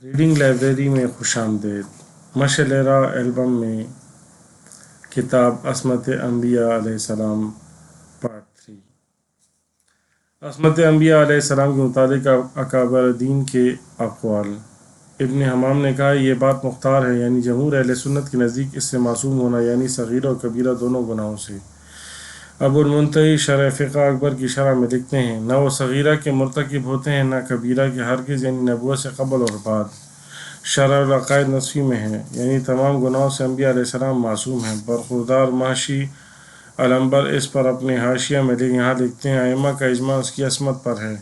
Reading library میں خوش آمدید۔ مشعلرہ البم میں کتاب عصمت انبیاء علیہ السلام پارٹ 3۔ عصمت انبیاء علیہ السلام کے متعلق اکابر دین کے اقوال۔ ابن حمام نے کہا یہ بات مختار ہے، یعنی جمہور اہل سنت کے نزدیک اس سے معصوم ہونا، یعنی صغیرہ اور کبیرہ دونوں گناہوں سے۔ ابو المنتہی شرح فقہ اکبر کی شرح میں لکھتے ہیں نہ وہ صغیرہ کے مرتکب ہوتے ہیں نہ کبیرہ کے، ہرگز، یعنی نبوت سے قبل اور بعد۔ شرح العقائد نصفی میں ہے، یعنی تمام گناہوں سے انبیاء علیہ السلام معصوم ہیں۔ برخوردار محشی العنبر اس پر اپنے حاشیہ میں یہاں لکھتے ہیں ائمہ کا اجماع اس کی عصمت پر ہے،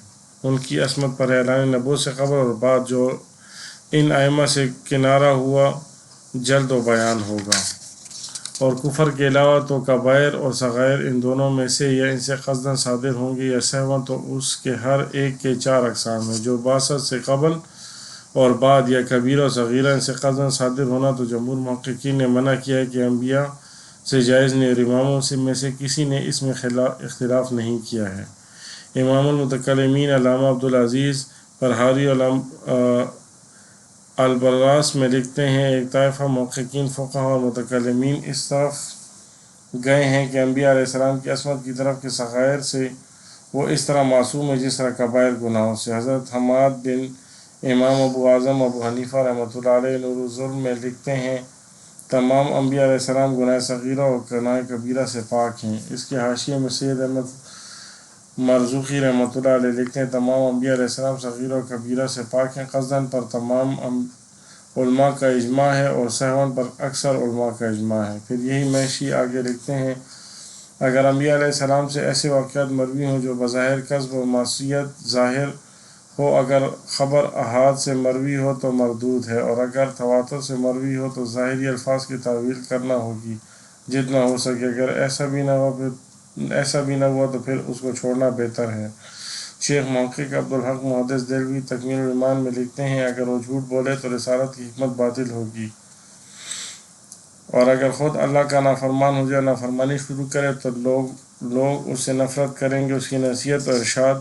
ان کی عصمت پر ہے، اعلان نبوت سے قبل اور بعد۔ جو ان ائمہ سے کنارہ ہوا جلد و بیان ہوگا۔ اور کفر کے علاوہ تو کبائر اور صغائر ان دونوں میں سے یا ان سے قصداً صادر ہوں گے یا سہواً، تو اس کے ہر ایک کے 4 اقسام ہیں۔ جو بعثت سے قبل اور بعد یا کبیرہ اور صغیرہ ان سے قصداً صادر ہونا، تو جمہور محققین نے منع کیا ہے کہ انبیاء سے جائز نہیں، اور اماموں میں سے کسی نے اس میں اختلاف نہیں کیا ہے۔ امام المتکلمین علامہ عبدالعزیز فرہاری البراس میں لکھتے ہیں ایک طائفہ محققین، فقہاء اور متکلمین اس طرف گئے ہیں کہ انبیاء علیہ السلام کی عصمت کی طرف کہ صغائر سے وہ اس طرح معصوم ہے جس طرح کبائر گناہوں سے۔ حضرت حماد بن امام ابو اعظم ابو حنیفہ رحمۃ اللہ علیہ نور الظلم میں لکھتے ہیں تمام انبیاء علیہ السلام گناہ صغیرہ اور گناہ کبیرہ سے پاک ہیں۔ اس کے حاشیے میں سید احمد مرزوقی رحمۃ اللہ علیہ لکھتے ہیں تمام انبیاء علیہ السلام صغیرہ اور کبیرہ سے پاک ہیں، قصداً پر تمام علماء کا اجماع ہے اور سہواً پر اکثر علماء کا اجماع ہے۔ پھر یہی محشی آگے لکھتے ہیں اگر انبیاء علیہ السلام سے ایسے واقعات مروی ہوں جو بظاہر کذب و معصیت ظاہر ہو، اگر خبر احاد سے مروی ہو تو مردود ہے، اور اگر تواتر سے مروی ہو تو ظاہری الفاظ کی تعویل کرنا ہوگی جتنا ہو سکے۔ اگر ایسا بھی نہ ہوا تو پھر اس کو چھوڑنا بہتر ہے۔ شیخ محقق عبدالحق محدث دہلوی تکمیل الایمان میں لکھتے ہیں اگر وہ جھوٹ بولے تو رسالت کی حکمت باطل ہوگی، اور اگر خود اللہ کا نافرمان ہو جائے، نافرمانی شروع کرے، تو لوگ اس سے نفرت کریں گے، اس کی نصیحت اور ارشاد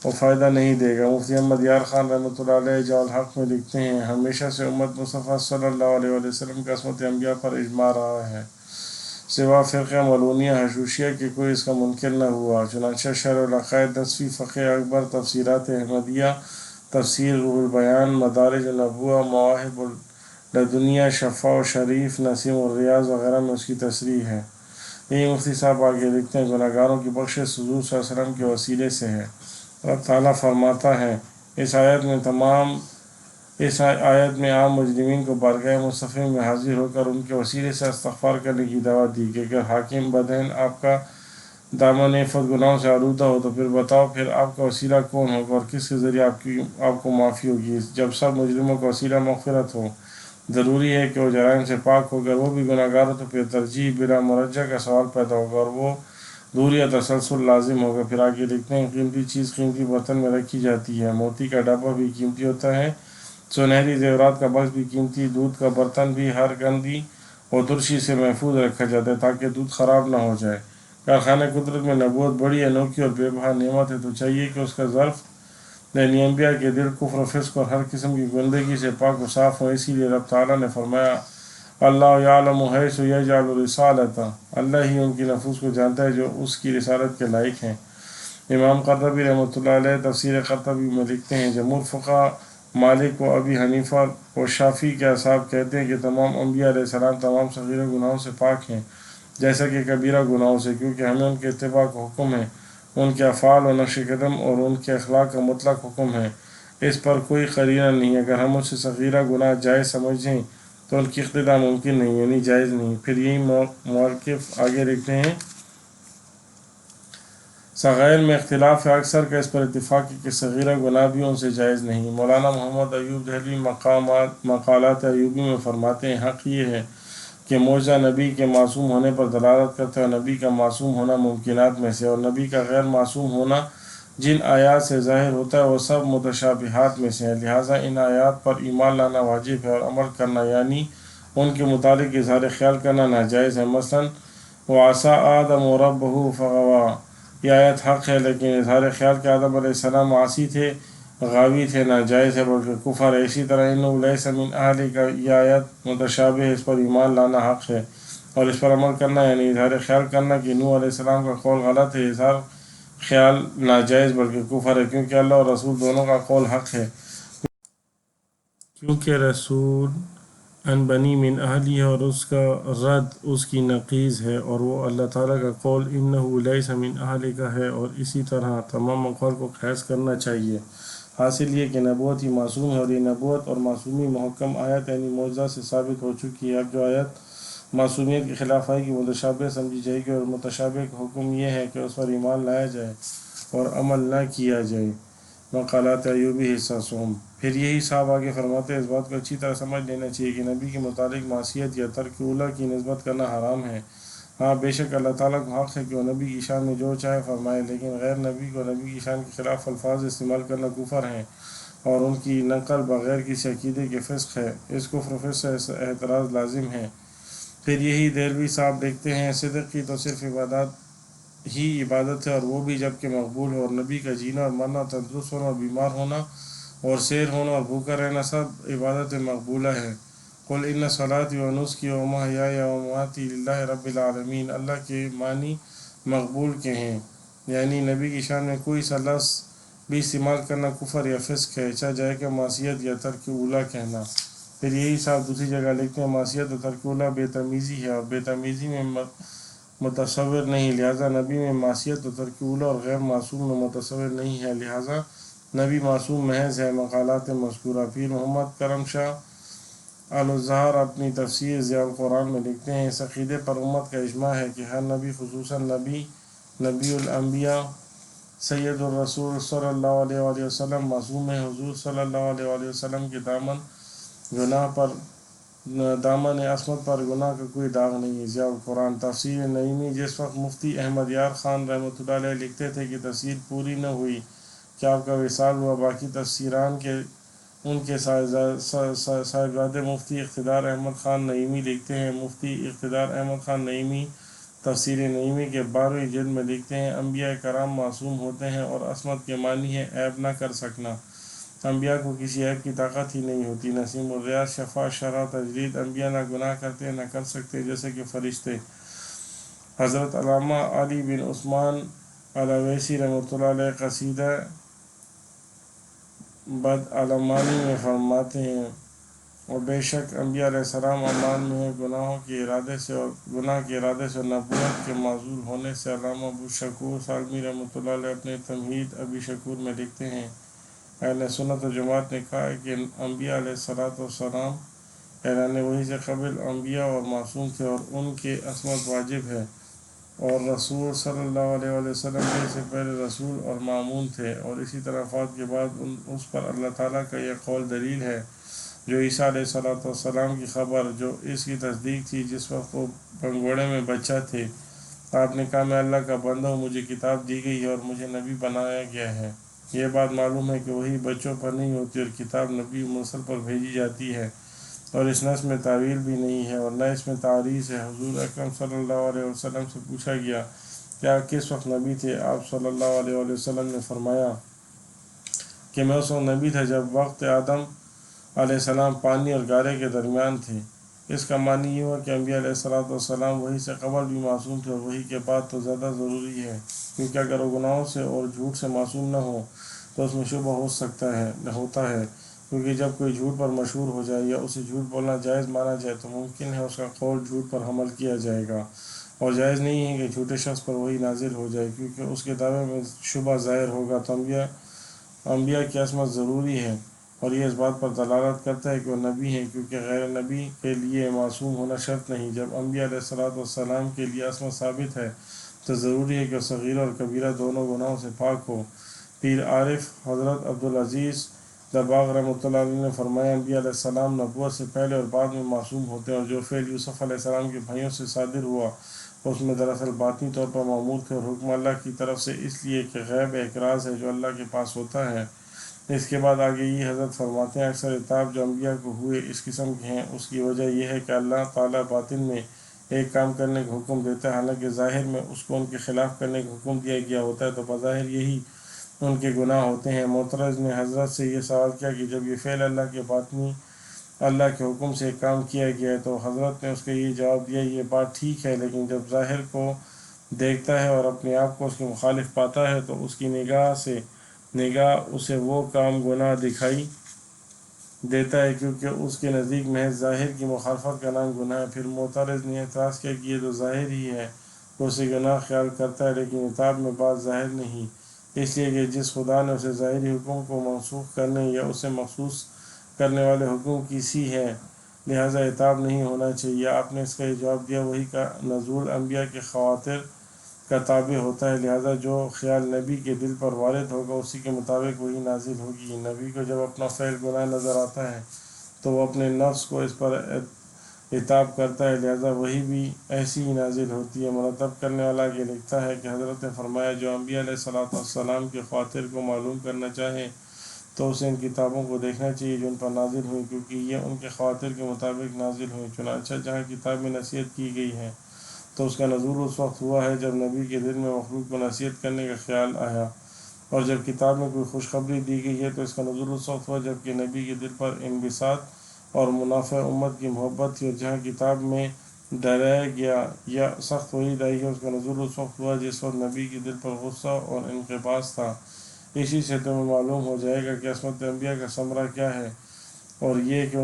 وہ فائدہ نہیں دے گا۔ مفتی احمد یار خان رحمۃ اللہ علیہ جواء الحق میں لکھتے ہیں ہمیشہ سے امت مصطفیٰ صلی اللہ علیہ وآلہ وسلم کا عصمت انبیاء پر اجماع رہا ہے، سوا فرقہ ملونیہ حشوشیہ کے کوئی اس کا منکر نہ ہوا۔ چنانچہ شرح العقائد نصفی، فقہ اکبر، تفسیرات احمدیہ، تفسیر روح البیان، مدارج النبوہ، مواہب لدنیہ، شفاء و شریف، نسیم الریاض وغیرہ میں اس کی تصریح ہے۔ یہی مفتی صاحب آگے لکھتے ہیں گناہ گاروں کی بخشش حضور صلی اللہ علیہ وسلم کے وسیلے سے ہے۔ اللہ تعالیٰ فرماتا ہے اس آیت میں عام مجرمین کو بارگاہ مصطفیٰ میں حاضر ہو کر ان کے وسیلے سے استغفار کرنے کی دعوت دی کہ اگر حاکم بدعین آپ کا دامن عفت گناہوں سے آلودہ ہو تو پھر بتاؤ پھر آپ کا وسیلہ کون ہوگا اور کس کے ذریعے آپ کو معافی ہوگی۔ جب سب مجرموں کا وسیلہ مغفرت ہو، ضروری ہے کہ وہ جرائم سے پاک ہو، اگر وہ بھی گناہ گار ہو تو پھر ترجیح بلا مرجع کا سوال پیدا ہوگا اور وہ دوری یا تسلسل لازم ہوگا۔ پھر آگے لکھتے ہیں قیمتی چیز قیمتی برتن میں رکھی جاتی ہے، موتی کا ڈبہ بھی قیمتی ہوتا ہے، سنہری زیورات کا بکس بھی قیمتی، دودھ کا برتن بھی ہر گندی و ترشی سے محفوظ رکھا جاتا ہے تاکہ دودھ خراب نہ ہو جائے۔ کارخانہ قدرت میں نبوت بڑی انوکھی اور بے بہا نعمت ہے، تو چاہیے کہ اس کا ظرف یعنی انبیاء کے دل کفر و فسق اور ہر قسم کی گندگی سے پاک و صاف ہوں۔ اسی لیے رب تعالیٰ نے فرمایا اللہ یعلم حیث یجعل رسالتہ، اللہ ہی ان کی نفوس کو جانتا ہے جو اس کی رسالت کے لائق ہیں۔ امام قرطبی رحمۃ اللہ علیہ تفسیر قرطبی میں لکھتے ہیں جمہور فقہاء مالک و ابی حنیفہ و شافعی کے اصحاب کہتے ہیں کہ تمام انبیاء علیہ السلام تمام صغیرہ گناہوں سے پاک ہیں جیسا کہ کبیرہ گناہوں سے، کیونکہ ہمیں ان کے اتباع کا حکم ہے، ان کے افعال و نقش قدم اور ان کے اخلاق کا مطلق حکم ہے، اس پر کوئی قرینہ نہیں۔ اگر ہم اس سے صغیرہ گناہ جائز سمجھیں تو ان کی اقتداء ممکن نہیں، یعنی جائز نہیں۔ پھر یہی مؤلف آگے لکھتے ہیں صغائر میں اختلاف ہے، اکثر کا اس پر اتفاق ہے کہ صغیرہ گناہ بھی ان سے جائز نہیں۔ مولانا محمد ایوب دہلوی مقالات ایوبی میں فرماتے ہیں حق یہ ہے کہ معجزہ نبی کے معصوم ہونے پر دلالت کرتا ہے، اور نبی کا معصوم ہونا ممکنات میں سے، اور نبی کا غیر معصوم ہونا جن آیات سے ظاہر ہوتا ہے وہ سب متشابہات میں سے ہیں، لہٰذا ان آیات پر ایمان لانا واجب ہے اور عمل کرنا یعنی ان کے متعلق اظہار خیال کرنا ناجائز ہے۔ مثلاً وَعَصَىٰ آدَمُ رَبَّهُ فَغَوَىٰ، یہ آیت حق ہے لیکن اظہار خیال کہ آدم علیہ السلام عاصی تھے غاوی تھے، ناجائز ہے بلکہ کفر ہے۔ اسی طرح انہ لیس من اہل کا یہ آیت متشابہ ہے، اس پر ایمان لانا حق ہے اور اس پر عمل کرنا یعنی اظہار خیال کرنا کہ نوح علیہ السلام کا قول غلط ہے، اظہار خیال ناجائز بلکہ کفر ہے، کیونکہ اللہ اور رسول دونوں کا قول حق ہے، کیونکہ رسول ان بنی من اہلی ہے اور اس کا رد اس کی نقیض ہے، اور وہ اللہ تعالیٰ کا قول انہ لیس من اہلک ہے، اور اسی طرح تمام اقوال کو قیاس کرنا چاہیے۔ حاصل یہ کہ نبوت ہی معصوم ہے، اور یہ نبوت اور معصومی محکم آیت یعنی معجزہ سے ثابت ہو چکی ہے۔ اب جو آیت معصومیت کے خلاف آئے گی متشابہ سمجھی جائے گی، اور متشابہ کا حکم یہ ہے کہ اس پر ایمان لایا جائے اور عمل نہ کیا جائے۔ مقالات ایوبی حصہ سوم۔ پھر یہی صاحب آگے فرماتے ہیں اس بات کو اچھی طرح سمجھ لینا چاہیے کہ نبی کے متعلق معصیت یا ترک اولیٰ کی نسبت کرنا حرام ہے۔ ہاں بے شک اللہ تعالیٰ کو حق ہے کہ وہ نبی کی شان میں جو چاہے فرمائے، لیکن غیر نبی کو نبی کی شان کے خلاف الفاظ استعمال کرنا کفر ہے اور ان کی نقل بغیر کسی عقیدے کے فسق ہے۔ اس کفر و فسق سے اعتراض لازم ہے۔ پھر یہی دہلوی صاحب لکھتے ہیں صدق کی تو صرف ہی عبادت ہے، اور وہ بھی جب کہ مقبول ہو، اور نبی کا جینا اور مرنا، تندرست ہونا اور بیمار ہونا اور سیر ہونا اور بھوکا رہنا سب عبادت مقبولہ ہے۔ قل ان صلاتی و نسکی و محیای و مماتی للہ رب العالمین۔ اللہ کے معنی مقبول کے ہیں، یعنی نبی کی شان میں کوئی سا لفظ بھی استعمال کرنا کفر یا فسق ہے، چاہے جائے کہ معصیت یا ترک اولیٰ کہنا۔ پھر یہی صاحب دوسری جگہ لکھتے ہیں معصیت و ترک اولیٰ بے تمیزی ہے، اور بے تمیزی میں متصور نہیں، لہٰذا نبی میں معصیت و ترک اولیٰ اور غیر معصوم میں متصور نہیں ہے، لہٰذا نبی معصوم محض ہے۔ مقالات مذکورہ۔ پیر محمد کرم شاہ الازہر اپنی تفسیر ضیاء القرآن میں لکھتے ہیں اس عقیدے پر امت کا اجماع ہے کہ ہر نبی خصوصاً نبی الانبیاء سید الرسول صلی اللہ علیہ وآلہ وسلم معصوم ہے۔ حضور صلی اللہ علیہ وآلہ وسلم کے دامن عصمت پر گناہ کا کوئی داغ نہیں ہے۔ ضیاء القرآن۔ تفسیر نعیمی۔ جس وقت مفتی احمد یار خان رحمۃ اللہ علیہ لکھتے تھے کہ تفسیر پوری نہ ہوئی کہ آپ کا وصال ہوا، باقی تفسیران کے ان کے صاحبزادے مفتی اقتدار احمد خان نعیمی لکھتے ہیں۔ مفتی اقتدار احمد خان نعیمی تفسیر نعیمی کے 12ویں جلد میں لکھتے ہیں انبیاء کرام معصوم ہوتے ہیں، اور عصمت کے معنی ہے عیب نہ کر سکنا۔ انبیاء کو کسی عیب کی طاقت ہی نہیں ہوتی۔ نسیم الریاض شفا شرح تجرید۔ انبیاء نہ گناہ کرتے نہ کر سکتے جیسے کہ فرشتے۔ حضرت علامہ علی بن عثمان الاویسی رحمۃ اللہ علیہ قصیدہ بدعلمانی میں فرماتے ہیں اور بے شک انبیاء علیہ السلام امان میں ہیں گناہ کے ارادے سے اور نبوت کے معذور ہونے سے۔ علامہ ابو شکور سالمی رحمۃ اللہ علیہ اپنے تمہید ابی شکور میں لکھتے ہیں اہل سنت و جماعت نے کہا ہے کہ انبیاء علیہ السلام اعلان وحی سے قبل انبیاء اور معصوم تھے اور ان کے عصمت واجب ہے، اور رسول صلی اللہ علیہ وآلہ وسلم سے پہلے رسول اور مامون تھے، اور اسی طرح وفات کے بعد اس پر اللہ تعالیٰ کا یہ قول دلیل ہے۔ جو عیسیٰ علیہ السلام کی خبر جو اس کی تصدیق تھی جس وقت وہ پنگوڑے میں بچہ تھے، آپ نے کہا میں اللہ کا بندہ ہوں، مجھے کتاب دی گئی ہے اور مجھے نبی بنایا گیا ہے۔ یہ بات معلوم ہے کہ وہی بچوں پر نہیں ہوتی اور کتاب نبی مرسل پر بھیجی جاتی ہے، اور اس نص میں تعویل بھی نہیں ہے اور نہ اس میں تعریض ہے۔ حضور اکرم صلی اللہ علیہ وسلم سے پوچھا گیا کیا کس وقت نبی تھے؟ آپ صلی اللہ علیہ وآلہ وسلم نے فرمایا کہ میں اس وقت نبی تھا جب وقت آدم علیہ السلام پانی اور گارے کے درمیان تھے۔ اس کا معنی یہ ہوا کہ انبیاء علیہ السلام وحی سے قبل بھی معصوم تھے اور وحی کے بعد تو زیادہ ضروری ہے، کیونکہ اگر وہ گناہوں سے اور جھوٹ سے معصوم نہ ہو تو اس میں شبہ ہوتا ہے، کیونکہ جب کوئی جھوٹ پر مشہور ہو جائے یا اسے جھوٹ بولنا جائز مانا جائے تو ممکن ہے اس کا قول جھوٹ پر حمل کیا جائے گا، اور جائز نہیں ہے کہ جھوٹے شخص پر وحی نازل ہو جائے کیونکہ اس کے دعوے میں شبہ ظاہر ہوگا۔ تو انبیاء کی عصمت ضروری ہے، اور یہ اس بات پر دلالت کرتا ہے کہ وہ نبی ہیں، کیونکہ غیر نبی کے لیے معصوم ہونا شرط نہیں۔ جب انبیاء علیہ السلام کے لیے عصمت ثابت ہے تو ضروری ہے کہ وہ صغیرہ اور کبیرہ دونوں گناہوں سے پاک ہو۔ پیر عارف حضرت عبدالعزیز دباغ رحمۃ اللہ علیہ نے فرمایا انبیاء علیہ السلام نبوت سے پہلے اور بعد میں معصوم ہوتے ہیں، اور جو فعل یوسف علیہ السلام کے بھائیوں سے صادر ہوا اس میں دراصل باطنی طور پر معمول تھے اور حکم اللہ کی طرف سے، اس لیے کہ غیب ایک راز ہے جو اللہ کے پاس ہوتا ہے۔ اس کے بعد آگے یہ حضرت فرماتے ہیں اکثر عتاب جو انبیاء کو ہوئے اس قسم کے ہیں، اس کی وجہ یہ ہے کہ اللہ تعالیٰ باطن میں ایک کام کرنے کا حکم دیتا ہے، حالانکہ ظاہر میں اس کو ان کے خلاف کرنے کا حکم دیا گیا ہوتا ہے، تو بظاہر یہی ان کے گناہ ہوتے ہیں۔ معترض نے حضرت سے یہ سوال کیا کہ جب یہ فعل اللہ کے باطنی اللہ کے حکم سے کام کیا گیا ہے، تو حضرت نے اس کو یہ جواب دیا، یہ بات ٹھیک ہے، لیکن جب ظاہر کو دیکھتا ہے اور اپنے آپ کو اس کے مخالف پاتا ہے تو اس کی نگاہ اسے وہ کام گناہ دکھائی دیتا ہے، کیونکہ اس کے نزدیک محض ظاہر کی مخالفت کا نام گناہ ہے۔ پھر معترض نے اعتراض کیا کہ یہ تو ظاہر ہی ہے، وہ اسے گناہ خیال کرتا ہے، لیکن عتاب میں بات ظاہر نہیں، اس لیے کہ جس خدا نے اسے ظاہری حکم کو منسوخ کرنے یا اسے مخصوص کرنے والے حکم کی سی ہے، لہذا عتاب نہیں ہونا چاہیے۔ آپ نے اس کا یہ جواب دیا، وہی کا نزول انبیاء کے خواطر کا تابع ہوتا ہے، لہذا جو خیال نبی کے دل پر وارد ہوگا اسی کے مطابق وہی نازل ہوگی۔ نبی کو جب اپنا فعل گناہ نظر آتا ہے تو وہ اپنے نفس کو اس پر عتاب کرتا ہے، لہذا وہی بھی ایسی ہی نازل ہوتی ہے۔ مرتب کرنے والا یہ لکھتا ہے کہ حضرت نے فرمایا، جو انبیاء علیہ السلام کے خواطر کو معلوم کرنا چاہے تو اسے ان کتابوں کو دیکھنا چاہیے جو ان پر نازل ہوئی، کیونکہ یہ ان کے خواطر کے مطابق نازل ہوئی۔ چنانچہ جہاں کتاب میں نصیحت کی گئی ہے تو اس کا نزول اس وقت ہوا ہے جب نبی کے دل میں مخلوق کو نصیحت کرنے کا خیال آیا، اور جب کتاب میں کوئی خوشخبری دی گئی ہے تو اس کا نزول اس وقت ہوا جب کہ نبی کے دل پر انبساط اور منافع امت کی محبت تھی، اور جہاں کتاب میں ڈرایا گیا یا سخت وعید آئی ہے اس کا نزول اس وقت ہوا جس وقت نبی کے دل پر غصہ اور انقباض تھا۔ اسی سے تمہیں معلوم ہو جائے گا کہ عصمت انبیاء کا ثمرہ کیا ہے، اور یہ کہ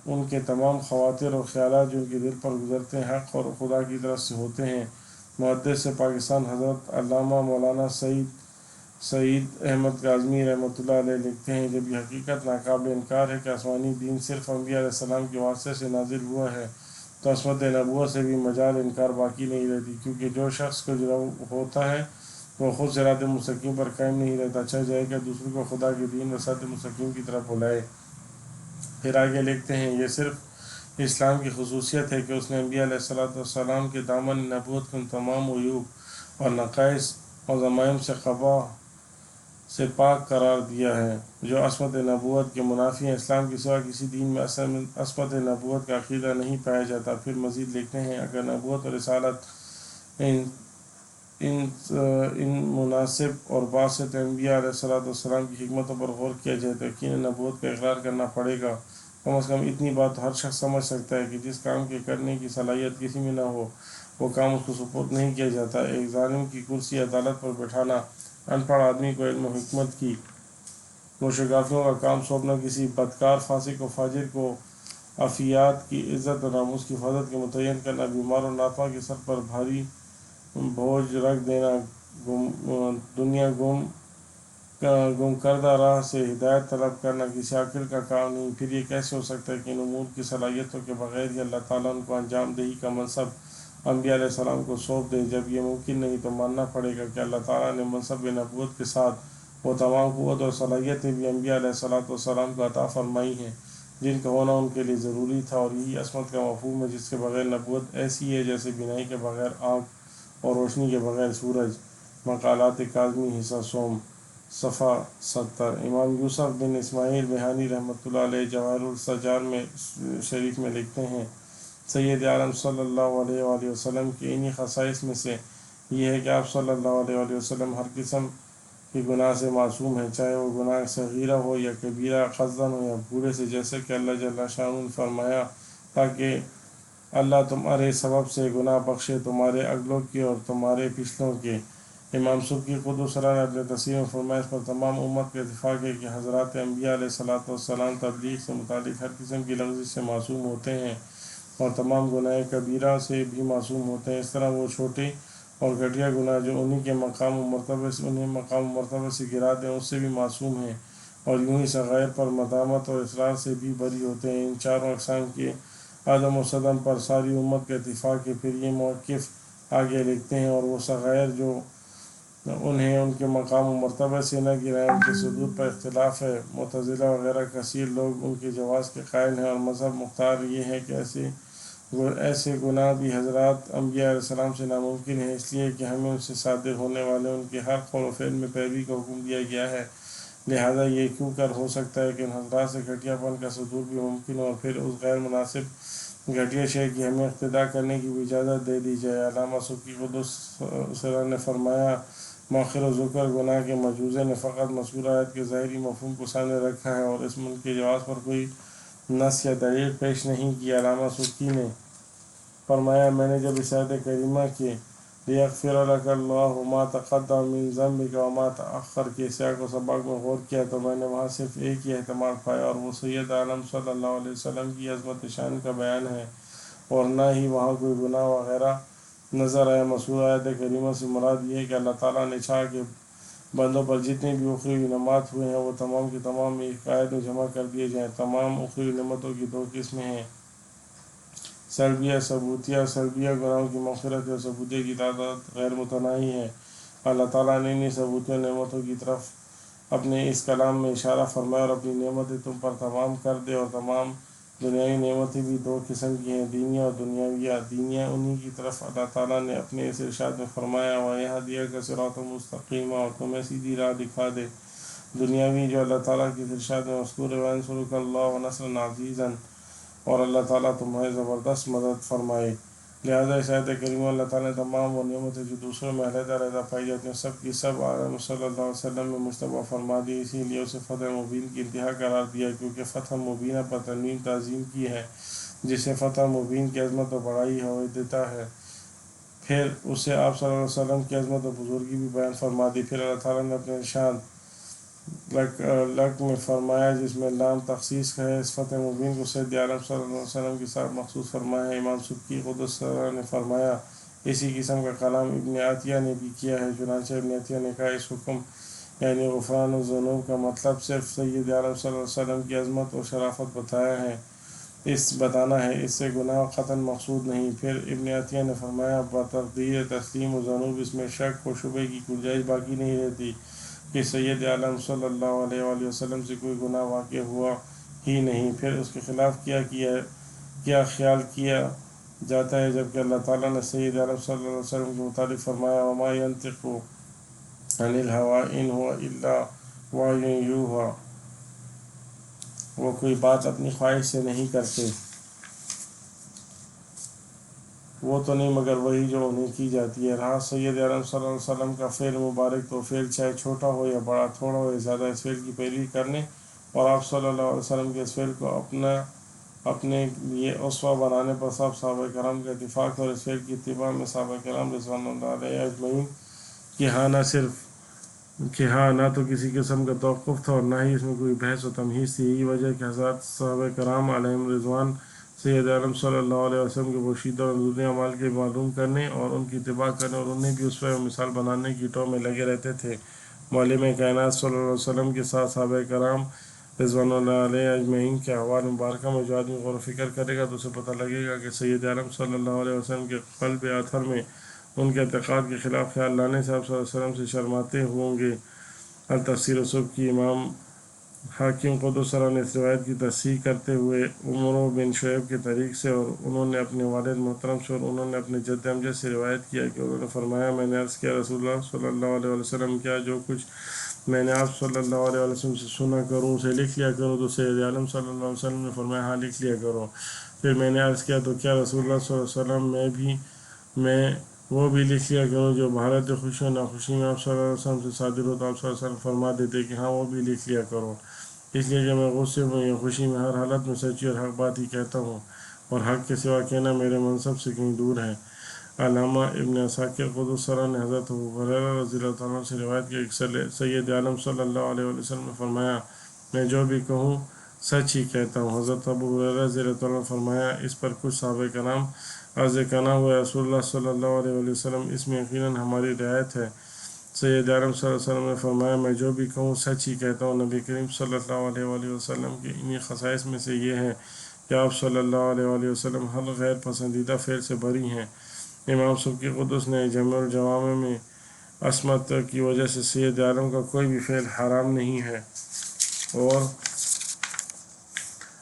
ان کے تمام خواطر اور خیالات جو ان کے دل پر گزرتے ہیں حق اور خدا کی طرف سے ہوتے ہیں۔ محدث پاکستان حضرت علامہ مولانا سعید احمد کاظمی رحمۃ اللہ علیہ لکھتے ہیں، جب یہ حقیقت ناقابل انکار ہے کہ آسمانی دین صرف انبیاء علیہ السلام کے واسطے سے نازل ہوا ہے، تو عصمت نبوت سے بھی مجال انکار باقی نہیں رہتی، کیونکہ جو شخص کو جو ہوتا ہے وہ خود صراط مستقیم پر قائم نہیں رہتا، چاہ جائے کہ دوسروں کو خدا کے دین و صراط مستقیم کی طرف بلائے۔ پھر آگے لکھتے ہیں، یہ صرف اسلام کی خصوصیت ہے کہ اس نے انبیاء علیہ السلام کے دامن نبوت کو ان تمام عیوب اور نقائص اور ضمائم سے قبا سے پاک قرار دیا ہے جو عصمت نبوت کے منافی ہیں۔ اسلام کے سوا کسی دین میں عصمت نبوت کا عقیدہ نہیں پایا جاتا۔ پھر مزید لکھتے ہیں، اگر نبوت اور رسالت ان مناسب اور باسط انبیاء علیہ السلام کی حکمتوں پر غور کیا جائے تو یقیناً نبوت کا اقرار کرنا پڑے گا۔ کم از کم اتنی بات ہر شخص سمجھ سکتا ہے کہ جس کام کے کرنے کی صلاحیت کسی میں نہ ہو وہ کام اس کو سپرد نہیں کیا جاتا۔ ایک ظالم کی کرسی عدالت پر بٹھانا، ان پڑھ آدمی کو علم و حکمت کی کوشگافیوں کا کام سونپنا، کسی بدکار فاسق و فاجر کو عفیات کی عزت و ناموس کی حفاظت کے متعین کرنا، بیمار اور ناپاک کے سر پر بھاری بوجھ رکھ دینا، دنیا گم کردہ راہ سے ہدایت طلب کرنا کسی عاقل کا کام نہیں۔ پھر یہ کیسے ہو سکتا ہے کہ ان امور کی صلاحیتوں کے بغیر ہی اللہ تعالیٰ ان کو انجام دہی کا منصب انبیاء علیہ السلام کو سونپ دے؟ جب یہ ممکن نہیں تو ماننا پڑے گا کہ اللہ تعالیٰ نے منصب نبوت کے ساتھ وہ تمام قوت اور صلاحیتیں بھی انبیاء علیہ السلام کو عطا فرمائی ہیں جن کا ہونا ان کے لیے ضروری تھا، اور یہی عصمت کا مفہوم ہے جس کے بغیر نبوت ایسی ہے جیسے بینائی کے بغیر آنکھ اور روشنی کے بغیر سورج۔ مقالات کاظمی حصہ سوم، صفحہ 70۔ امام یوسف بن اسماعیل بہانی رحمۃ اللہ علیہ جواہر السجار میں شریف میں لکھتے ہیں، سید عالم صلی اللہ علیہ وآلہ وسلم کے انہی خصائص میں سے یہ ہے کہ آپ صلی اللہ علیہ وآلہ وسلم ہر قسم کے گناہ سے معصوم ہیں، چاہے وہ گناہ صغیرہ ہو یا کبیرہ، قصداً ہو یا بھولے سے، جیسے کہ اللہ جل شانہ نے فرمایا، تاکہ اللہ تمہارے سبب سے گناہ بخشے، تمہارے اگلوں کے اور تمہارے پچھلوں کے۔ امام سبکی قدس سرہ نے اپنے تفسیر میں فرمایا، اس پر تمام امت کا اتفاق ہے کہ حضرات انبیاء علیہ السلام تبلیغ سے متعلق ہر قسم کی لغزش سے معصوم ہوتے ہیں اور تمام گناہ کبیرہ سے بھی معصوم ہوتے ہیں۔ اس طرح وہ چھوٹے اور گھٹیا گناہ جو انہیں مقام و مرتبہ سے گرا دیں اس سے بھی معصوم ہیں، اور یوں ہی صغائر پر مدامت اور اصرار سے بھی بری ہوتے ہیں۔ ان چاروں اقسام کے عدم و صدم پر ساری امت کا اتفاق ہے۔ پھر یہ موقف آگے لکھتے ہیں، اور وہ صغائر جو انہیں ان کے مقام و مرتبہ سے نہ گرائیں ان کے صدور پر اختلاف ہے۔ معتزلہ وغیرہ کثیر لوگ ان کے جواز کے قائل ہیں، اور مذہب مختار یہ ہے کہ ایسے گناہ بھی حضرات انبیاء علیہ السلام سے ناممکن ہے، اس لیے کہ ہمیں ان سے صادر ہونے والے ان کے ہر قول و فعل میں پیروی کا حکم دیا گیا ہے، لہذا یہ کیوں کر ہو سکتا ہے کہ ان حضرات سے گھٹیا پن کا صدور بھی ممکن ہو اور پھر اس غیر مناسب گھٹیا شے کی ہمیں اقتداء کرنے کی بھی اجازت دے دی جائے۔ علامہ سبکی قدس سرہ نے فرمایا، مؤخر و ذکر گناہ کے مجوزے نے فقط مذکورہ آیت کے ظاہری مفہوم کو سامنے رکھا ہے اور اس ملک کے جواز پر کوئی نص یا دلیل پیش نہیں کی۔ علامہ سبکی نے فرمایا میں نے جب اس آیت کریمہ کے لیغفر لک اللہ ما تقدم من ذنبک وما تأخر کے سیاق و سباق میں غور کیا تو میں نے وہاں صرف ایک ہی احتمال پایا اور وہ سید عالم صلی اللہ علیہ وسلم کی عظمت شان کا بیان ہے، اور نہ ہی وہاں کوئی گناہ وغیرہ نظر آیا۔ مذکورہ آیت کریمہ سے مراد یہ ہے کہ اللہ تعالیٰ نے چاہا کہ بندوں پر جتنے بھی اخروی نعمات ہوئے ہیں وہ تمام کے تمام ایک آیت میں جمع کر دیے جائیں۔ تمام اخروی نعمتوں کی دو قسمیں ہیں، سلبیہ ثبوتیہ۔ سلبیہ گناہوں کی مغفرت اور ثبوتیہ کی تعداد غیر متناہی ہے۔ اللہ تعالیٰ نے انہی ثبوتیہ نعمتوں کی طرف اپنے اس کلام میں اشارہ فرمایا اور اپنی نعمتیں تم پر تمام کر دے، اور تمام دنیاوی نعمتیں بھی دو قسم کی ہیں، دینیہ اور دنیاویہ۔ دینیہ انہی کی طرف اللہ تعالیٰ نے اپنے اس ارشاد میں فرمایا وَيَهْدِيَكَ صِرَاطًا مُسْتَقِيمًا، اور تمہیں سیدھی راہ دکھا دے۔ دنیاوی جو اللہ تعالیٰ کی ارشاد میں مذکور ہے وَيَنْصُرُكَ اللَّهُ نَصْرًا عَزِيزًا، اور اللہ تعالیٰ تمہیں زبردست مدد فرمائے۔ لہذا اس آیت کریمہ اللہ تعالیٰ نے تمام وہ نعمتیں جو دوسروں میں علیحدہ علیحدہ پائی جاتی ہیں سب کی سب عالم صلی اللہ علیہ وسلم میں مشتبہ فرما دی، اسی لیے اسے فتح مبین کی انتہا قرار دیا، کیونکہ فتح مبینہ پر تنوین تعظیم کی ہے، جسے فتح مبین کی عظمت و بڑائی ہو دیتا ہے۔ پھر اسے آپ صلی اللہ علیہ وسلم کی عظمت و بزرگی بھی بیان فرما دی۔ پھر اللہ تعالیٰ نے اپنے ارشاد لک میں فرمایا جس میں لام تخصیص کا ہے، اس فتح مبین کو سید عالم صلی اللہ علیہ وسلم کے ساتھ مخصوص فرمایا ہے۔ امام سبکی قدس نے فرمایا اسی قسم کا کلام ابن عطیہ نے بھی کیا ہے، چنانچہ ابن عطیہ نے کہا اس حکم یعنی غفران الذنوب کا مطلب صرف سید عالم صلی اللہ علیہ وسلم کی عظمت اور شرافت بتانا ہے، اس سے گناہ قطعاً مقصود نہیں۔ پھر ابن عطیہ نے فرمایا بتقدیر تسلیم و ذنوب اس میں شک و شبہ کی گنجائش باقی نہیں رہتی کہ سید عالم صلی اللہ علیہ وآلہ وسلم سے کوئی گناہ واقع ہوا ہی نہیں، پھر اس کے خلاف کیا خیال کیا جاتا ہے، جبکہ اللہ تعالیٰ نے سید عالم صلی اللہ علیہ وسلم کے متعلق فرمایا وما ينطق عن الهوى ان هو الا وحی یوحی، وہ کوئی بات اپنی خواہش سے نہیں کرتے، وہ تو نہیں مگر وہی جو انہیں کی جاتی ہے۔ رہا سید عالم صلی اللہ علیہ وسلم کا فعل مبارک تو فعل چاہے چھوٹا ہو یا بڑا، تھوڑا ہو یا زیادہ، اس فعل کی پیروی کرنے اور آپ صلی اللہ علیہ وسلم کے اس فعل کو اپنے لیے اسوہ بنانے پر سب صحابہ کرام کا اتفاق اور اس فعل کی اتباع میں صحابہ کرام رضوان اللہ علیہ اجمعین کہ ہاں نہ تو کسی قسم کا توقف تھا اور نہ ہی اس میں کوئی بحث و تمہیز تھی۔ یہی وجہ کہ حضرات صحابہ کرام علیہم رضوان سید عالم صلی اللہ علیہ وسلم کے پوشیدہ اور اندرونی اعمال کے معلوم کرنے اور ان کی اتباع کرنے اور انہیں بھی اسوہ و مثال بنانے کی ٹو میں لگے رہتے تھے۔ معلم کائنات صلی اللہ علیہ وسلم کے ساتھ صحابہ کرام رضوان اللہ علیہ اجمعین کے احوال مبارکہ میں جو آدمی غور و فکر کرے گا تو اسے پتہ لگے گا کہ سید عالم صلی اللہ علیہ وسلم کے قلب اطہر میں ان کے اعتقاد کے خلاف خیال لانے سے آپ صلی اللہ علیہ وسلم سے شرماتے ہوں گے۔ التفسیر الصبح کی امام حاکم قدس نے اس روایت کی تصحیح کرتے ہوئے عمرو بن شعیب کے طریق سے اور انہوں نے اپنے والد محترم سے اور انہوں نے اپنے جد امجد سے روایت کیا کہ انہوں نے فرمایا میں نے عرض کیا رسول اللہ صلی اللہ علیہ وسلم کیا جو کچھ میں نے آپ صلی اللہ علیہ وسلم سے سنا کروں اسے لکھ لیا کروں؟ تو سید عالم صلی اللہ علیہ وسلم نے فرمایا ہاں لکھ لیا کرو۔ پھر میں نے عرض کیا تو کیا رسول اللہ صلی اللہ علیہ وسلم میں وہ بھی لکھ لیا کروں جو بحالت خوشی و ناخوشی میں آپ صلی اللہ علیہ وسلم سے صادر ہو؟ تو آپ صلی اللہ علیہ وسلم فرما دیتے کہ ہاں وہ بھی لکھ لیا کرو، اس لیے کہ میں غصے میں یا خوشی میں ہر حالت میں سچی اور حق بات ہی کہتا ہوں، اور حق کے سوا کہنا میرے منصب سے کہیں دور ہے۔ علامہ ابن عساکر قدس نے حضرت ابو ہریرہ رضی اللہ تعالیٰ عنہ سے روایت کی کہ سید عالم صلی اللہ علیہ وسلم نے فرمایا میں جو بھی کہوں سچ ہی کہتا ہوں۔ حضرت ابو ہریرہ رضی اللہ تعالیٰ عنہ نے فرمایا اس پر کچھ صحابہ کرام عرض کنا ہوا رسول اللہ صلی اللہ علیہ وسلم اس میں یقیناً ہماری رعایت ہے۔ سید عالم صلی اللہ علیہ وسلم نے فرمایا میں جو بھی کہوں سچ ہی کہتا ہوں۔ نبی کریم صلی اللہ علیہ وسلم کے انہی خصائص میں سے یہ ہے کہ آپ صلی اللہ علیہ وسلم ہر غیر پسندیدہ فعل سے بری ہیں۔ امام سبکی قدس نے جامع الجوامع میں عصمت کی وجہ سے سید عالم کا کوئی بھی فعل حرام نہیں ہے اور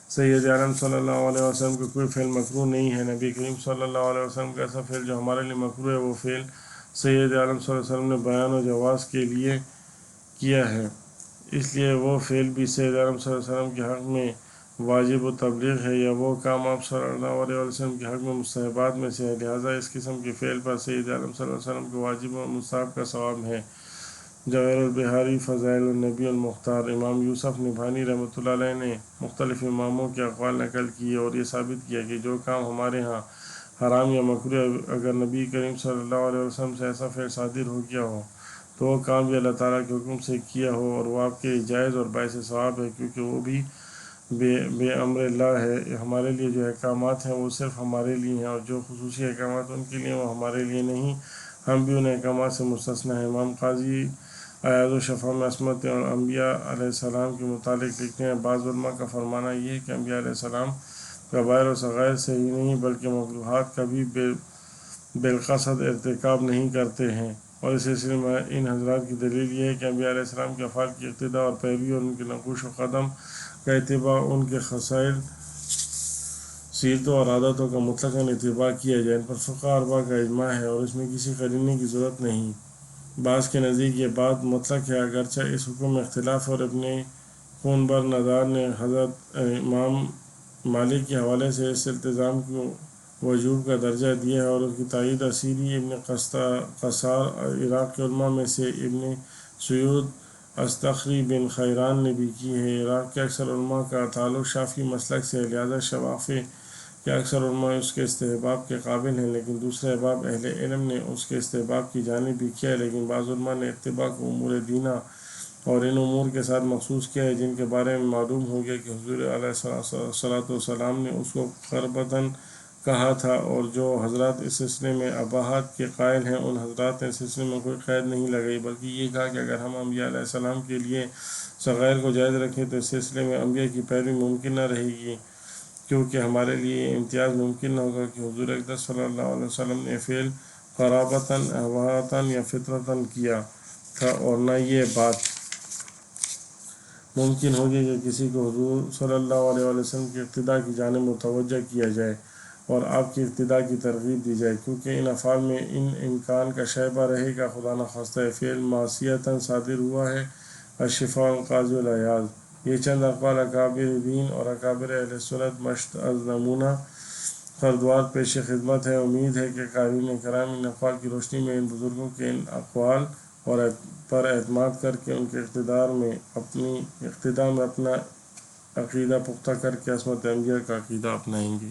سید عالم صلی اللہ علیہ وسلم کا کوئی فعل مکروہ نہیں ہے۔ نبی کریم صلی اللہ علیہ وسلم کا ایسا فعل جو ہمارے لیے مکروہ ہے وہ فعل سید عالم صلی اللہ علیہ وسلم نے بیان و جواز کے لیے کیا ہے، اس لیے وہ فعل بھی سید عالم صلی اللہ علیہ وسلم کے حق میں واجب و تبلیغ ہے یا وہ کام آپ صلی اللہ علیہ وسلم کے حق میں مستحبات میں سے ہے، لہٰذا اس قسم کے فعل پر سید عالم صلی اللہ علیہ وسلم کے واجب و مستحب کا ثواب ہے۔ جواہر البحاری فضائل النبی المختار، امام یوسف نبھانی رحمۃ اللہ علیہ نے مختلف اماموں کے اقوال نقل کیے اور یہ ثابت کیا کہ جو کام ہمارے ہاں حرام یا مکروہ اگر نبی کریم صلی اللہ علیہ وسلم سے ایسا فعل صادر ہو گیا ہو تو وہ کام بھی اللہ تعالیٰ کے حکم سے کیا ہو اور وہ آپ کے جائز اور باعث ثواب ہے، کیونکہ وہ بھی بے امر اللہ ہے۔ ہمارے لیے جو احکامات ہیں وہ صرف ہمارے لیے ہیں، اور جو خصوصی احکامات ان کے لیے وہ ہمارے لیے نہیں، ہم بھی ان احکامات سے مستثنی ہیں۔ امام قاضی ایاز و شفا میں عصمت اور انبیاء علیہ السلام کے متعلق لکھتے ہیں، بعض علماء کا فرمانا یہ ہے کہ انبیاء علیہ السلام کبائر و صغائر سے ہی نہیں بلکہ مکروہات کا بھی بالقصد ارتکاب نہیں کرتے ہیں، اور اس سلسلے میں ان حضرات کی دلیل یہ ہے کہ انبیاء علیہ السلام کے افعال کی اقتداء اور پیروی اور ان کے نقوش و قدم کا اتباع، ان کے خصائل، سیرتوں اور عادتوں کا مطلقاً اتباع کیا جائے، ان پر فقہ اربعہ کا اجماع ہے اور اس میں کسی قرینے کی ضرورت نہیں۔ بعض کے نزدیک یہ بات مطلق ہے، اگرچہ اس حکم میں اختلاف، اور ابن خونبر نزار نے حضرت امام مالک کے حوالے سے اس التزام کو وجوب کا درجہ دیا ہے، اور اس کی تائید اسیری ابن قصار عراق کے علماء میں سے ابن سیود استخری بن خیران نے بھی کی ہے۔ عراق کے اکثر علماء کا تعلق شافعی مسلک سے ہے، لہذا شوافع کہ اکثر علماء اس کے استحباب کے قابل ہیں، لیکن دوسرے احباب اہل علم نے اس کے استحباب کی جانب بھی کیا ہے، لیکن بعض علماء نے اتباع کو امور دینہ اور ان امور کے ساتھ مخصوص کیا ہے جن کے بارے میں معلوم ہو گیا کہ حضور علیہ الصلوۃ والسلام نے اس کو قربتاً کہا تھا، اور جو حضرات اس سلسلے میں اباحت کے قائل ہیں ان حضرات نے اس سلسلے میں کوئی قید نہیں لگائی، بلکہ یہ کہا کہ اگر ہم انبیاء علیہ السلام کے لیے صغائر کو جائز رکھیں تو اس سلسلے میں انبیاء کی پیروی ممکن نہ رہے گی، کیونکہ ہمارے لیے یہ امتیاز ممکن نہ ہوگا کہ حضور اقدس صلی اللہ علیہ وسلم نے فعل قرابتاً اباحتاً یا فطرتاً کیا تھا، اور نہ یہ بات ممکن ہوگی کہ کسی کو حضور صلی اللہ علیہ وسلم کی اقتداء کی جانب متوجہ کیا جائے اور آپ کی اقتداء کی ترغیب دی جائے، کیونکہ ان افعال میں ان امکان کا شائبہ رہے گا خدا نخواستہ فعل معصیتاً صادر ہوا ہے۔ الشفاء القاضی العیاض، یہ چند اقوال اکابر دین اور اکابر اہل سنت مشت از نمونہ خردوار پیش خدمت ہے۔ امید ہے کہ قارئین کرام ان اقوال کی روشنی میں ان بزرگوں کے ان اقوال پر اعتماد کر کے ان کے اقتداء میں اپنا عقیدہ پختہ کر کے عصمت انبیاء کا عقیدہ اپنائیں گے۔